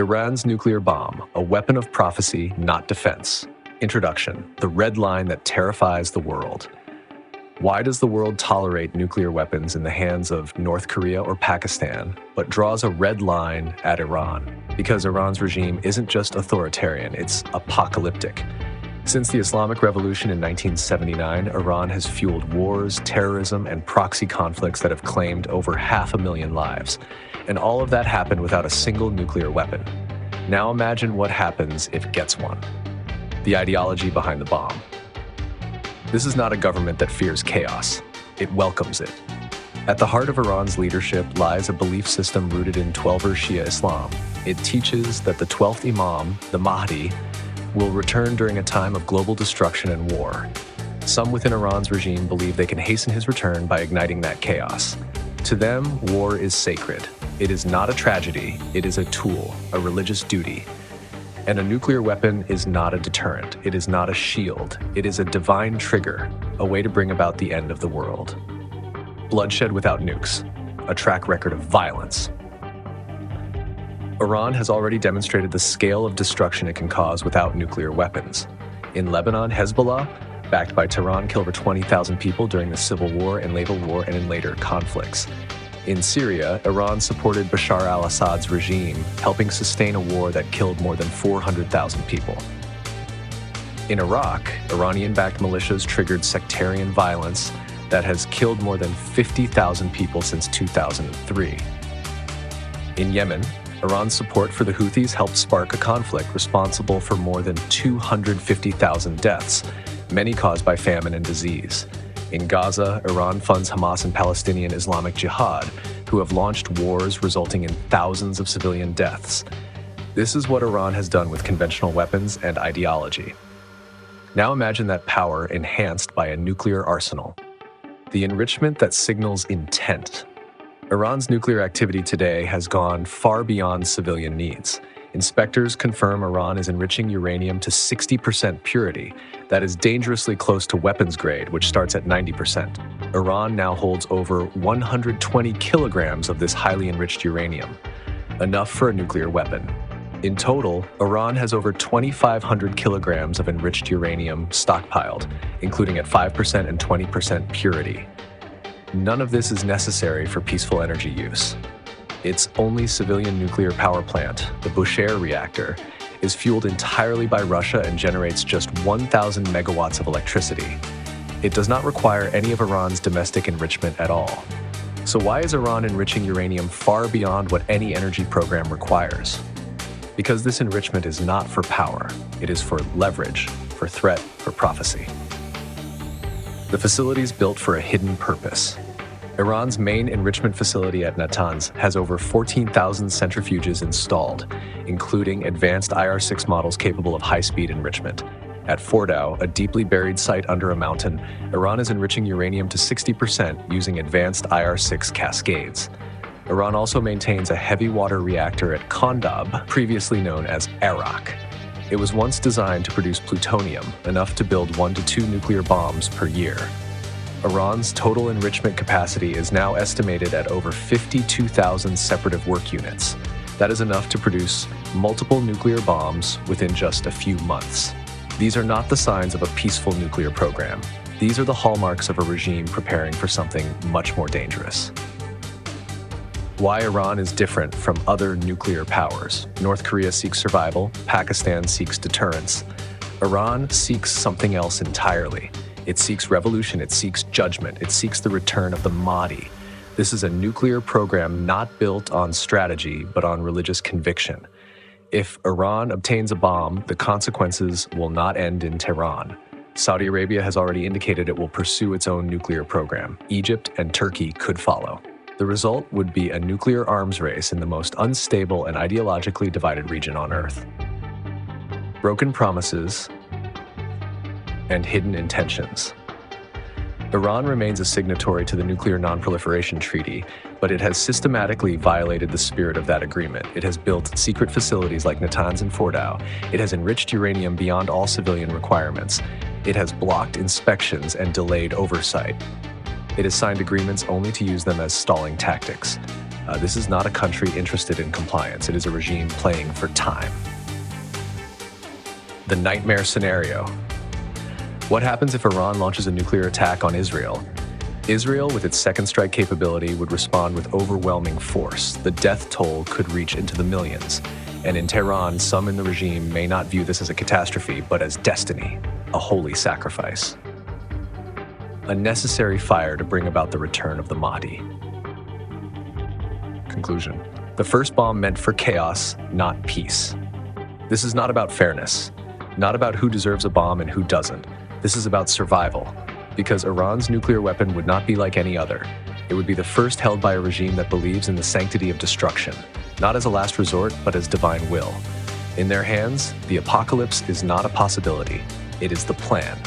Iran's nuclear bomb, a weapon of prophecy, not defense. Introduction: the red line that terrifies the world. Why does the world tolerate nuclear weapons in the hands of North Korea or Pakistan, but draws a red line at Iran? Because Iran's regime isn't just authoritarian, it's apocalyptic. Since the Islamic Revolution in 1979, Iran has fueled wars, terrorism, and proxy conflicts that have claimed over 500,000 lives. And all of that happened without a single nuclear weapon. Now imagine what happens if it gets one. The ideology behind the bomb. This is not a government that fears chaos. It welcomes it. At the heart of Iran's leadership lies a belief system rooted in Twelver Shia Islam. It teaches that the 12th Imam, the Mahdi, will return during a time of global destruction and war. Some within Iran's regime believe they can hasten his return by igniting that chaos. To them, war is sacred. It is not a tragedy. It is a tool, a religious duty. And a nuclear weapon is not a deterrent. It is not a shield. It is a divine trigger, a way to bring about the end of the world. Bloodshed without nukes, a track record of violence. Iran has already demonstrated the scale of destruction it can cause without nuclear weapons. In Lebanon, Hezbollah, backed by Tehran, killed over 20,000 people during the civil war and labor war and in later conflicts. In Syria, Iran supported Bashar al-Assad's regime, helping sustain a war that killed more than 400,000 people. In Iraq, Iranian-backed militias triggered sectarian violence that has killed more than 50,000 people since 2003. In Yemen, Iran's support for the Houthis helped spark a conflict responsible for more than 250,000 deaths, many caused by famine and disease. In Gaza, Iran funds Hamas and Palestinian Islamic Jihad, who have launched wars resulting in thousands of civilian deaths. This is what Iran has done with conventional weapons and ideology. Now imagine that power enhanced by a nuclear arsenal. The enrichment that signals intent. Iran's nuclear activity today has gone far beyond civilian needs. Inspectors confirm Iran is enriching uranium to 60% purity. That is dangerously close to weapons grade, which starts at 90%. Iran now holds over 120 kilograms of this highly enriched uranium, enough for a nuclear weapon. In total, Iran has over 2,500 kilograms of enriched uranium stockpiled, including at 5% and 20% purity. None of this is necessary for peaceful energy use. Its only civilian nuclear power plant, the Bushehr reactor, is fueled entirely by Russia and generates just 1,000 megawatts of electricity. It does not require any of Iran's domestic enrichment at all. So why is Iran enriching uranium far beyond what any energy program requires? Because this enrichment is not for power. It is for leverage, for threat, for prophecy. The facility is built for a hidden purpose. Iran's main enrichment facility at Natanz has over 14,000 centrifuges installed, including advanced IR-6 models capable of high-speed enrichment. At Fordow, a deeply buried site under a mountain, Iran is enriching uranium to 60% using advanced IR-6 cascades. Iran also maintains a heavy water reactor at Kondab, previously known as Arak. It was once designed to produce plutonium, enough to build 1 to 2 nuclear bombs per year. Iran's total enrichment capacity is now estimated at over 52,000 separative work units. That is enough to produce multiple nuclear bombs within just a few months. These are not the signs of a peaceful nuclear program. These are the hallmarks of a regime preparing for something much more dangerous. Why Iran is different from other nuclear powers. North Korea seeks survival, Pakistan seeks deterrence. Iran seeks something else entirely. It seeks revolution, it seeks judgment, it seeks the return of the Mahdi. This is a nuclear program not built on strategy, but on religious conviction. If Iran obtains a bomb, the consequences will not end in Tehran. Saudi Arabia has already indicated it will pursue its own nuclear program. Egypt and Turkey could follow. The result would be a nuclear arms race in the most unstable and ideologically divided region on Earth. Broken promises and hidden intentions. Iran remains a signatory to the Nuclear Non-Proliferation Treaty, but it has systematically violated the spirit of that agreement. It has built secret facilities like Natanz and Fordow. It has enriched uranium beyond all civilian requirements. It has blocked inspections and delayed oversight. It has signed agreements only to use them as stalling tactics. This is not a country interested in compliance. It is a regime playing for time. The nightmare scenario. What happens if Iran launches a nuclear attack on Israel? Israel, with its second strike capability, would respond with overwhelming force. The death toll could reach into the millions. And in Tehran, some in the regime may not view this as a catastrophe, but as destiny, a holy sacrifice. A necessary fire to bring about the return of the Mahdi. Conclusion. The first bomb meant for chaos, not peace. This is not about fairness, not about who deserves a bomb and who doesn't. This is about survival, because Iran's nuclear weapon would not be like any other. It would be the first held by a regime that believes in the sanctity of destruction, not as a last resort, but as divine will. In their hands, the apocalypse is not a possibility, it is the plan.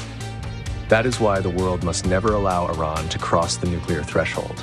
That is why the world must never allow Iran to cross the nuclear threshold.